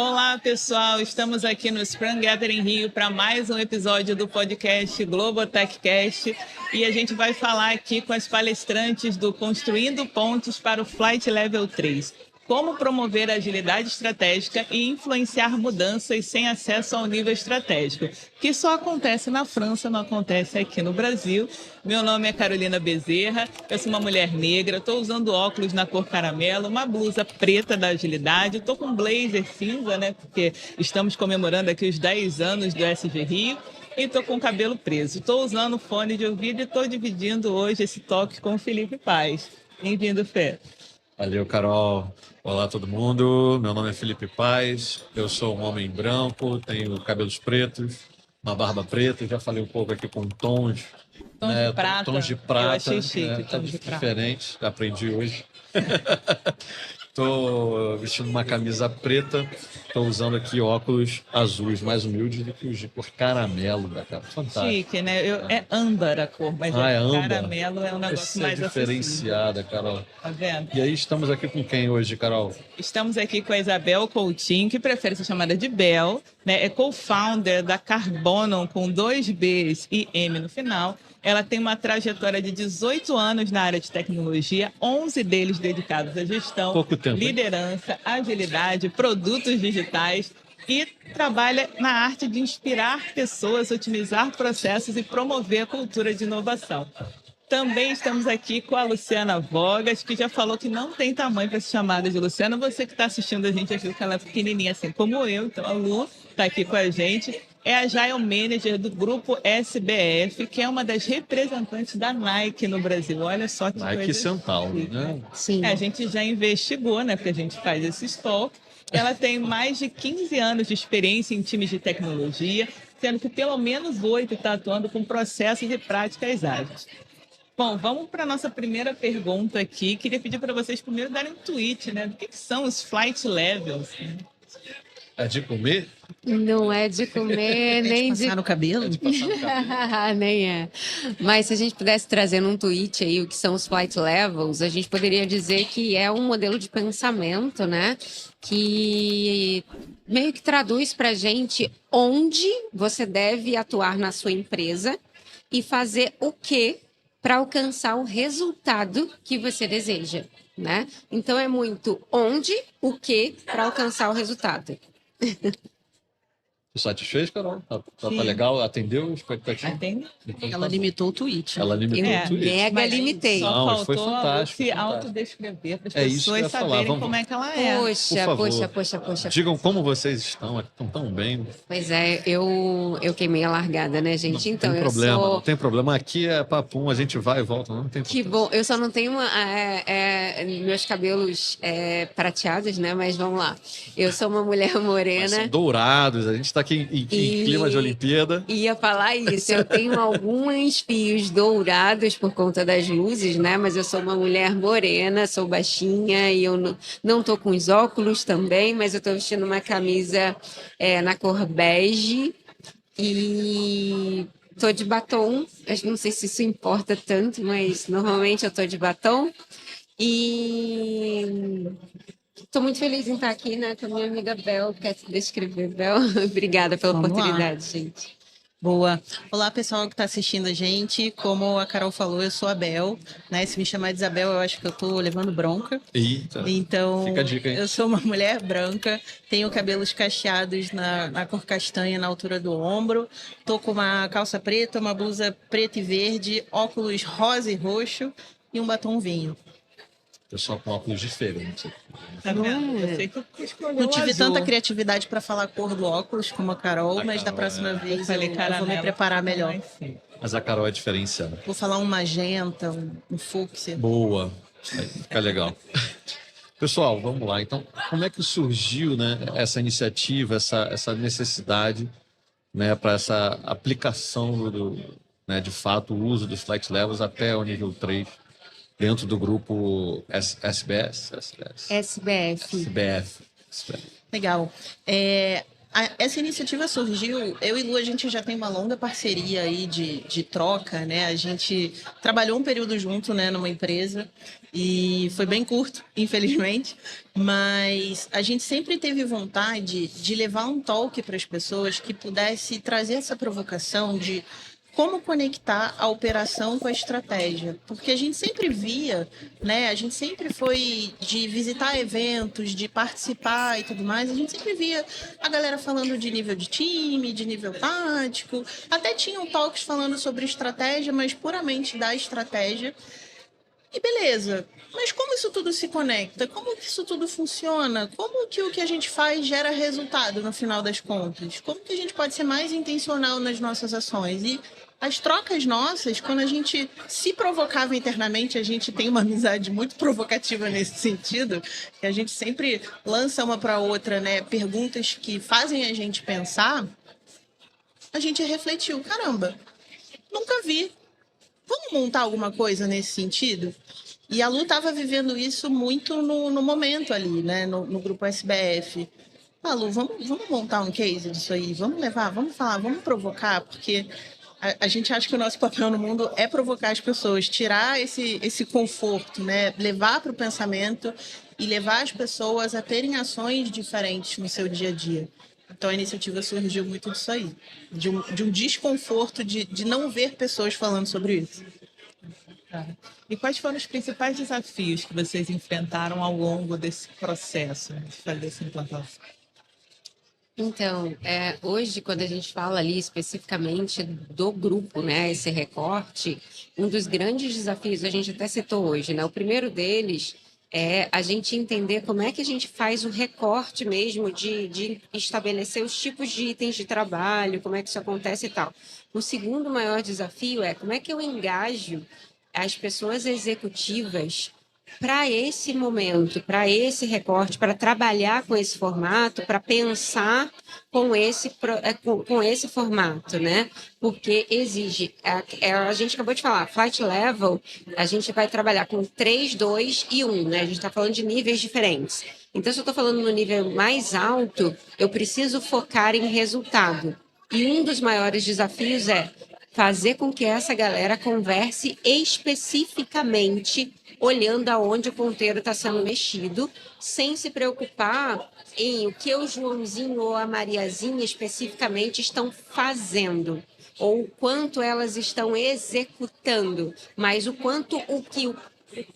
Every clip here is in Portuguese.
Olá, pessoal! Estamos aqui no Scrum Gathering Rio para mais um episódio do podcast Globotechcast e a gente vai falar aqui com as palestrantes do Construindo Pontes para o Flight Level 3. Como promover a agilidade estratégica e influenciar mudanças sem acesso ao nível estratégico, que só acontece na França, não acontece aqui no Brasil. Meu nome é Carolina Bezerra, eu sou uma mulher negra, estou usando óculos na cor caramelo, uma blusa preta da agilidade, estou com um blazer cinza, né, porque estamos comemorando aqui os 10 anos do SG Rio, e estou com o cabelo preso. Estou usando fone de ouvido e estou dividindo hoje esse toque com o Felipe Paz. Bem-vindo, Fê. Valeu, Carol. Olá, todo mundo. Meu nome é Felipe Paz. Eu sou um homem branco, tenho cabelos pretos, uma barba preta. Já falei um pouco aqui com tons, de prata. Tons de prata. Eu achei chique, tons diferentes. Aprendi hoje. Estou vestindo uma camisa preta. Estou usando aqui óculos azuis, mais humildes do que os de cor caramelo, cara. Fantástico. Chique, né? É âmbar a cor, mas é âmbar. Caramelo é um negócio mais diferenciada, Carol. Tá vendo? E aí, estamos aqui com quem hoje, Carol? Estamos aqui com a Isabel Coutinho, que prefere ser chamada de Bel, né? É co-founder da Carbonon, com 2 Bs e M no final. Ela tem uma trajetória de 18 anos na área de tecnologia, 11 deles dedicados à gestão, liderança, agilidade, produtos digitais e trabalha na arte de inspirar pessoas, otimizar processos e promover a cultura de inovação. Também estamos aqui com a Luciana Vogas, que já falou que não tem tamanho para ser chamada de Luciana. Você que está assistindo a gente achou que ela é pequenininha assim como eu, então a Lu está aqui com a gente. É a Agile Manager do grupo SBF, que é uma das representantes da Nike no Brasil. Olha só que Nike coisa. Centauro, né? Sim. A gente já investigou, né? Porque a gente faz esse stalk. Ela tem mais de 15 anos de experiência em times de tecnologia, sendo que pelo menos 8 está atuando com processos e práticas ágeis. Bom, vamos para a nossa primeira pergunta aqui. Queria pedir para vocês primeiro darem um tweet, né? Do que são os flight levels? É de comer? Não é de comer, nem de... passar no cabelo? É de passar no cabelo. Nem é. Mas se a gente pudesse trazer num tweet aí o que são os flight levels, a gente poderia dizer que é um modelo de pensamento, né? Que meio que traduz para a gente onde você deve atuar na sua empresa e fazer o quê para alcançar o resultado que você deseja, né? Então é muito onde, o quê para alcançar o resultado. Você satisfez, Carol? Tá legal? Atendeu a expectativa? Atende. Ela limitou o tweet. Ela limitou o tweet. Mega limitei. Só Não, faltou foi fantástico, se fantástico. autodescrever para as É isso que eu ia pessoas falar. saberem Vamos- como é que ela é. Poxa. Digam como vocês estão tão bem. Pois é, eu queimei a largada, né, gente? Então, Não tem problema. Aqui é papum, a gente vai e volta. Não tem Que problema. bom, eu só não tenho meus cabelos prateados, né? Mas vamos lá. Eu sou uma mulher Mas morena. são dourados, a gente está aqui em clima de Olimpíada. Ia falar isso, eu tenho alguns fios dourados por conta das luzes, né? Mas eu sou uma mulher morena, sou baixinha e eu não tô com os óculos também, mas eu tô vestindo uma camisa na cor bege e tô de batom. Eu não sei se isso importa tanto, mas normalmente eu tô de batom e... Estou muito feliz em estar aqui, né, com a minha amiga Bel. Quer se descrever, Bel? Obrigada pela oportunidade, gente. Boa. Olá, pessoal que está assistindo a gente. Como a Carol falou, eu sou a Bel, né? Se me chamar de Isabel, eu acho que eu tô levando bronca. Eita. Então, Fica a dica, hein? eu sou uma mulher branca, tenho cabelos cacheados na cor castanha, na altura do ombro. Tô com uma calça preta, uma blusa preta e verde, óculos rosa e roxo e um batom vinho. Pessoal com óculos diferentes. Tá vendo? Você que escolheu Não tive o tanta azul. criatividade para falar a cor do óculos como a Carol, mas da Carol, próxima vez eu Falei vou caramelo, me preparar melhor. mas sim. Mas a Carol é diferenciada. Vou falar um magenta, um fúcsia. Boa. Aí fica legal. Pessoal, vamos lá. Então, como é que surgiu, né, essa iniciativa, essa necessidade, né, para essa aplicação né, de fato, o uso dos flight levels até o nível 3 dentro do grupo SBS? SBF. SBF. Legal. Essa iniciativa surgiu, eu e Lu, a gente já tem uma longa parceria aí de troca, né? A gente trabalhou um período junto, né, numa empresa, e foi bem curto, infelizmente, mas a gente sempre teve vontade de levar um talk para as pessoas que pudesse trazer essa provocação de como conectar a operação com a estratégia. Porque a gente sempre via, né? A gente sempre foi de visitar eventos, de participar e tudo mais. A gente sempre via a galera falando de nível de time, de nível tático. Até tinham talks falando sobre estratégia, mas puramente da estratégia. E beleza, mas como isso tudo se conecta? Como que isso tudo funciona? Como que o que a gente faz gera resultado no final das contas? Como que a gente pode ser mais intencional nas nossas ações? E as trocas nossas, quando a gente se provocava internamente, a gente tem uma amizade muito provocativa nesse sentido, que a gente sempre lança uma para outra, né, perguntas que fazem a gente pensar, a gente refletiu, caramba, nunca vi. Vamos montar alguma coisa nesse sentido? E a Lu estava vivendo isso muito no momento ali, né? No grupo SBF. Ah, Lu, vamos montar um case disso aí, vamos levar, vamos falar, vamos provocar, porque a gente acha que o nosso papel no mundo é provocar as pessoas, tirar esse conforto, né? Levar para o pensamento e levar as pessoas a terem ações diferentes no seu dia a dia. Então a iniciativa surgiu muito disso aí, de um desconforto de não ver pessoas falando sobre isso. Tá. E quais foram os principais desafios que vocês enfrentaram ao longo desse processo, né, de fazer essa implantação? Então, hoje, quando a gente fala ali especificamente do grupo, né, esse recorte, um dos grandes desafios, a gente até citou hoje, né, o primeiro deles é a gente entender como é que a gente faz o recorte mesmo de estabelecer os tipos de itens de trabalho, como é que isso acontece e tal. O segundo maior desafio é como é que eu engajo as pessoas executivas para esse momento, para esse recorte, para trabalhar com esse formato, para pensar com esse formato, né? Porque exige, a gente acabou de falar, flight level, a gente vai trabalhar com 3, 2 e 1, né? A gente está falando de níveis diferentes. Então, se eu estou falando no nível mais alto, eu preciso focar em resultado. E um dos maiores desafios é fazer com que essa galera converse especificamente olhando aonde o ponteiro está sendo mexido, sem se preocupar em o que o Joãozinho ou a Mariazinha especificamente estão fazendo, ou o quanto elas estão executando, mas o quanto o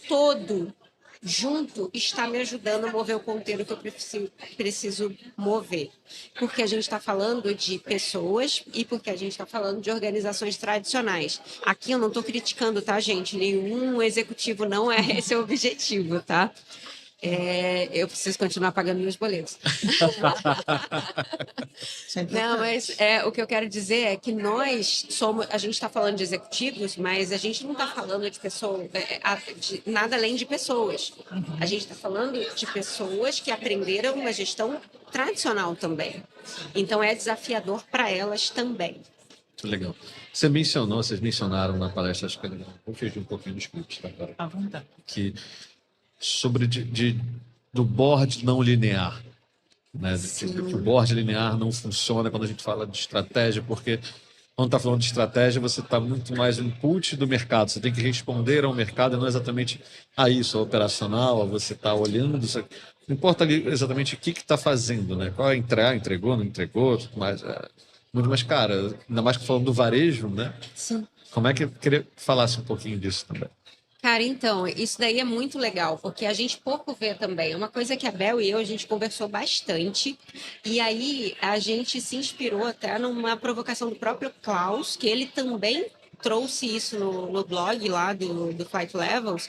todo junto está me ajudando a mover o ponteiro que eu preciso mover. Porque a gente está falando de pessoas e porque a gente está falando de organizações tradicionais. Aqui eu não estou criticando, tá, gente? Nenhum executivo não é esse o objetivo, tá? Eu preciso continuar pagando meus boletos. Não, mas o que eu quero dizer é que nós somos, a gente está falando de executivos, mas a gente não está falando de pessoas, de nada além de pessoas. A gente está falando de pessoas que aprenderam uma gestão tradicional também. Então é desafiador para elas também. Muito legal. Vocês mencionaram na palestra, acho que vou fugir um pouquinho do script, tá, cara? À vontade. Que sobre do board não linear, né? Que o board linear não funciona quando a gente fala de estratégia, porque quando está falando de estratégia, você está muito mais no input do mercado, você tem que responder ao mercado e não exatamente a isso, a operacional, a você está olhando, não importa ali exatamente o que está fazendo, né? Qual é entregou, não entregou, tudo mais. Muito mais, cara, ainda mais que falando do varejo, né? Sim. Como é que eu queria que falasse um pouquinho disso também? Cara, então, isso daí é muito legal, porque a gente pouco vê também. É uma coisa que a Bel e eu, a gente conversou bastante, e aí a gente se inspirou até numa provocação do próprio Klaus, que ele também trouxe isso no blog lá do Flight Levels,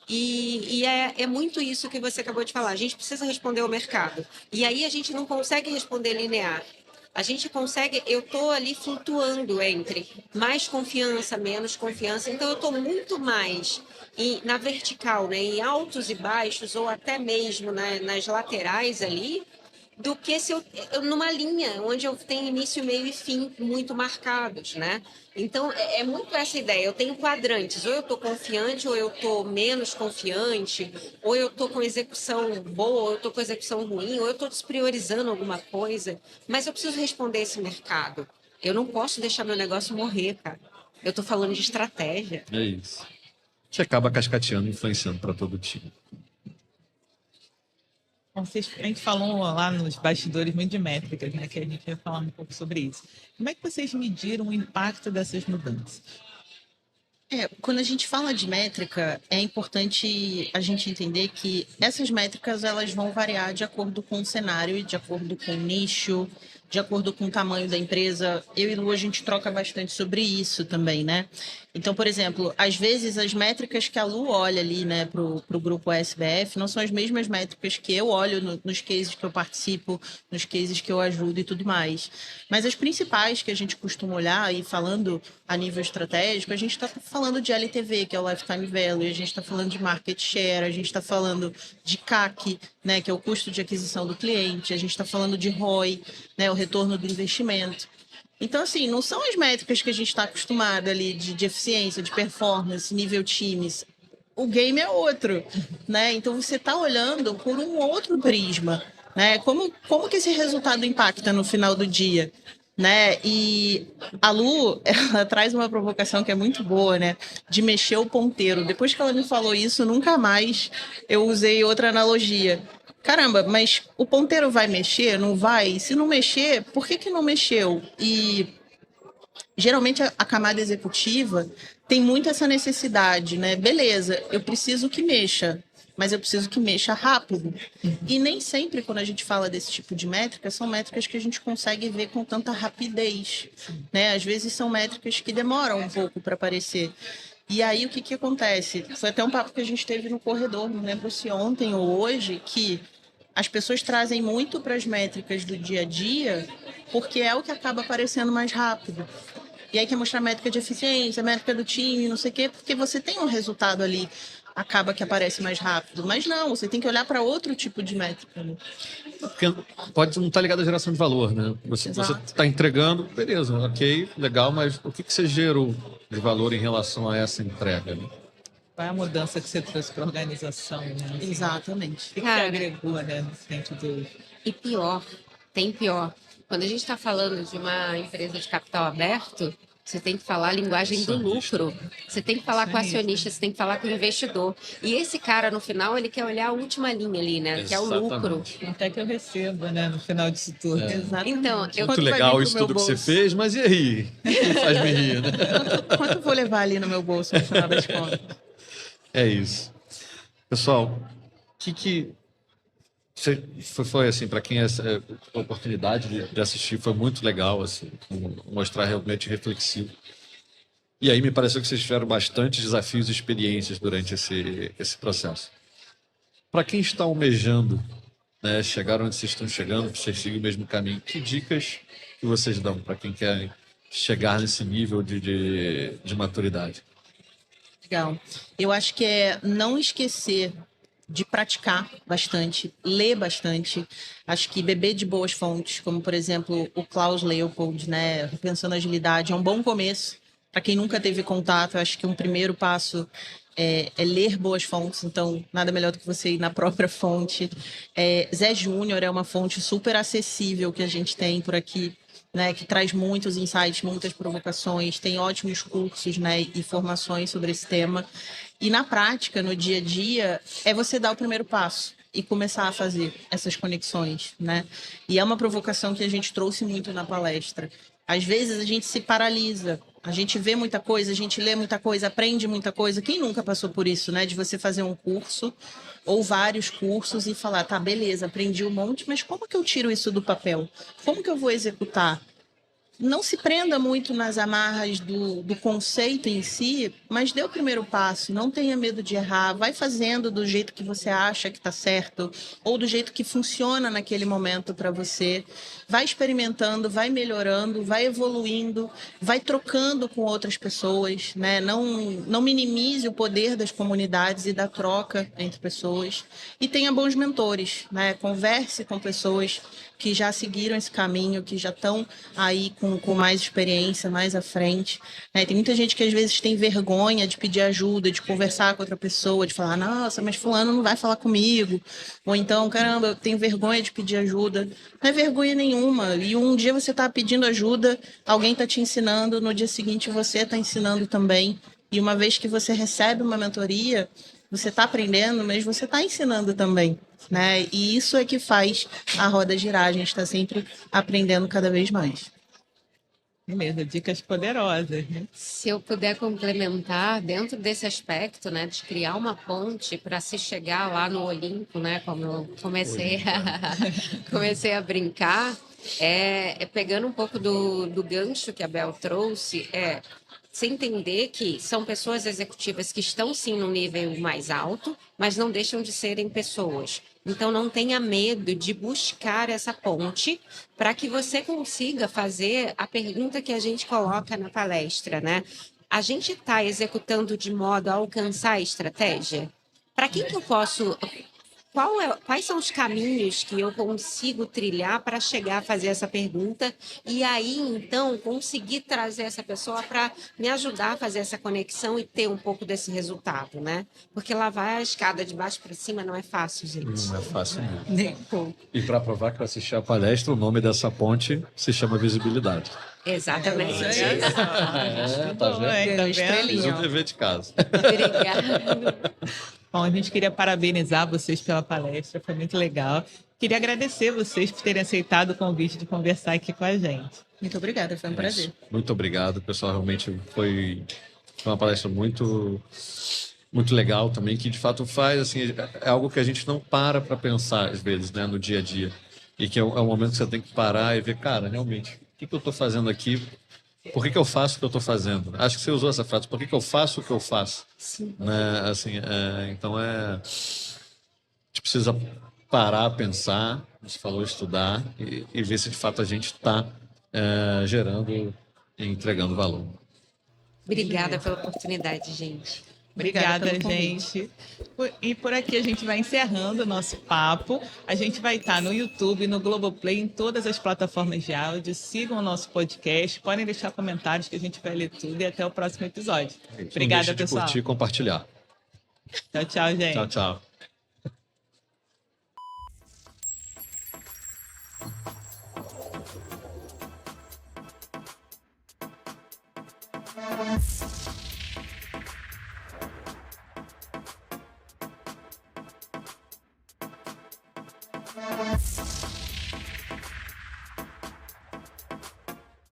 e é muito isso que você acabou de falar. A gente precisa responder ao mercado, e aí a gente não consegue responder linear. A gente consegue, eu estou ali flutuando entre mais confiança, menos confiança, então eu estou muito mais na vertical, né, em altos e baixos, ou até mesmo nas laterais ali, do que se eu numa linha onde eu tenho início, meio e fim muito marcados, né? Então, é muito essa ideia. Eu tenho quadrantes, ou eu estou confiante, ou eu estou menos confiante, ou eu estou com execução boa, ou eu estou com execução ruim, ou eu estou despriorizando alguma coisa. Mas eu preciso responder esse mercado. Eu não posso deixar meu negócio morrer, cara. Eu estou falando de estratégia. É isso. Que acaba cascateando, influenciando para todo o time. Bom, a gente falou lá nos bastidores muito de métricas, né? Que a gente vai falar um pouco sobre isso. Como é que vocês mediram o impacto dessas mudanças? Quando a gente fala de métrica, é importante a gente entender que essas métricas elas vão variar de acordo com o cenário e de acordo com o nicho, de acordo com o tamanho da empresa. Eu e Lu, a gente troca bastante sobre isso também, né? Então, por exemplo, às vezes as métricas que a Lu olha ali, né, pro grupo SBF, não são as mesmas métricas que eu olho nos cases que eu participo, nos cases que eu ajudo e tudo mais. Mas as principais que a gente costuma olhar, e falando a nível estratégico, a gente está falando de LTV, que é o Lifetime Value, a gente está falando de Market Share, a gente está falando de CAC, né, que é o custo de aquisição do cliente, a gente está falando de ROI, né, o retorno do investimento. Então, assim, não são as métricas que a gente está acostumado ali de eficiência, de performance, nível times. O game é outro, né? Então, você está olhando por um outro prisma, né? Como que esse resultado impacta no final do dia, né? E a Lu, ela traz uma provocação que é muito boa, né? De mexer o ponteiro. Depois que ela me falou isso, nunca mais eu usei outra analogia. Caramba, mas o ponteiro vai mexer? Não vai? Se não mexer, por que não mexeu? E geralmente a camada executiva tem muito essa necessidade, né? Beleza, eu preciso que mexa, mas eu preciso que mexa rápido. E nem sempre, quando a gente fala desse tipo de métrica, são métricas que a gente consegue ver com tanta rapidez, né? Às vezes são métricas que demoram um pouco para aparecer. E aí, o que acontece? Foi até um papo que a gente teve no corredor, não lembro se ontem ou hoje, que as pessoas trazem muito para as métricas do dia a dia, porque é o que acaba aparecendo mais rápido. E aí quer mostrar métrica de eficiência, métrica do time, não sei o quê, porque você tem um resultado ali, acaba que aparece mais rápido. Mas não, você tem que olhar para outro tipo de métrica. Né? Porque pode não estar ligado à geração de valor, né? Você está entregando, beleza, ok, legal, mas o que você gerou de valor em relação a essa entrega? Né? Qual é a mudança que você trouxe para a organização? Né? Exatamente. O que você agregou, né, no sentido... E pior, tem pior. Quando a gente está falando de uma empresa de capital aberto, você tem que falar a linguagem do lucro. Você tem que falar com o acionista, você tem que falar com o investidor. E esse cara, no final, ele quer olhar a última linha ali, né? Que é o lucro. Até que eu receba, né? No final disso tudo. Exatamente. Então, muito legal isso tudo que você fez, mas e aí? Faz me rir, né? Quanto eu vou levar ali no meu bolso no final das contas? É isso. Pessoal, que foi assim, para quem essa oportunidade de assistir foi muito legal, assim, mostrar realmente reflexivo. E aí me pareceu que vocês tiveram bastantes desafios e experiências durante esse processo. Para quem está almejando, né, chegar onde vocês estão chegando, para vocês seguirem o mesmo caminho, que dicas que vocês dão para quem quer chegar nesse nível de maturidade? Legal. Eu acho que é não esquecer de praticar bastante, ler bastante. Acho que beber de boas fontes, como, por exemplo, o Klaus Leopold, né? Repensando a Agilidade, é um bom começo. Para quem nunca teve contato, acho que um primeiro passo é ler boas fontes. Então, nada melhor do que você ir na própria fonte. Zé Júnior é uma fonte super acessível que a gente tem por aqui, né, que traz muitos insights, muitas provocações, tem ótimos cursos, né, e formações sobre esse tema. E na prática, no dia a dia, é você dar o primeiro passo e começar a fazer essas conexões, né? E é uma provocação que a gente trouxe muito na palestra. Às vezes a gente se paralisa, a gente vê muita coisa, a gente lê muita coisa, aprende muita coisa. Quem nunca passou por isso, né? De você fazer um curso ou vários cursos e falar, tá, beleza, aprendi um monte, mas como que eu tiro isso do papel? Como que eu vou executar? não se prenda muito nas amarras do conceito em si, mas dê o primeiro passo, não tenha medo de errar, vai fazendo do jeito que você acha que está certo, ou do jeito que funciona naquele momento para você, vai experimentando, vai melhorando, vai evoluindo, vai trocando com outras pessoas, né? Não minimize o poder das comunidades e da troca entre pessoas, e tenha bons mentores, né? Converse com pessoas que já seguiram esse caminho, que já estão aí com mais experiência, mais à frente, né? Tem muita gente que às vezes tem vergonha de pedir ajuda, de conversar com outra pessoa, de falar, nossa, mas fulano não vai falar comigo, ou então, caramba, eu tenho vergonha de pedir ajuda. Não é vergonha nenhuma, e um dia você está pedindo ajuda, alguém está te ensinando, no dia seguinte você está ensinando também, e uma vez que você recebe uma mentoria, você está aprendendo, mas você está ensinando também, né? E isso é que faz a roda girar. A gente está sempre aprendendo cada vez mais. Beleza, dicas poderosas, né? Se eu puder complementar, dentro desse aspecto, né, de criar uma ponte para se chegar lá no Olimpo, né, como eu comecei a brincar, pegando um pouco do gancho que a Bel trouxe, se entender que são pessoas executivas que estão sim no nível mais alto, mas não deixam de serem pessoas. Então, não tenha medo de buscar essa ponte para que você consiga fazer a pergunta que a gente coloca na palestra, né? A gente está executando de modo a alcançar a estratégia? Para quem que eu posso... Quais são os caminhos que eu consigo trilhar para chegar a fazer essa pergunta e aí, então, conseguir trazer essa pessoa para me ajudar a fazer essa conexão e ter um pouco desse resultado, né? Porque lá vai a escada de baixo para cima não é fácil, gente. Não é fácil mesmo. Nem um pouco. E para provar que eu assisti a palestra, o nome dessa ponte se chama visibilidade. Exatamente. Tá vendo? Tá vendo? Fiz o dever de casa. Obrigada. Bom, a gente queria parabenizar vocês pela palestra, foi muito legal. Queria agradecer vocês por terem aceitado o convite de conversar aqui com a gente. Muito obrigada, foi um prazer. Muito obrigado, pessoal. Realmente foi uma palestra muito legal também, que de fato faz, assim, é algo que a gente não para pensar, às vezes, né, no dia a dia. E que é um momento que você tem que parar e ver, cara, realmente, o que eu estou fazendo aqui? Por que eu faço o que eu estou fazendo? Acho que você usou essa frase, por que eu faço o que eu faço? Sim. Né? Assim, então a gente precisa parar, pensar, você falou estudar e ver se de fato a gente está gerando e entregando valor. Obrigada pela oportunidade, gente. Obrigada, pelo convite. gente. E por aqui a gente vai encerrando o nosso papo. A gente vai estar no YouTube, no Globoplay, em todas as plataformas de áudio. Sigam o nosso podcast. Podem deixar comentários que a gente vai ler tudo. E até o próximo episódio. Obrigada, Não deixe de pessoal. curtir e compartilhar. Tchau, tchau, gente. Tchau, tchau.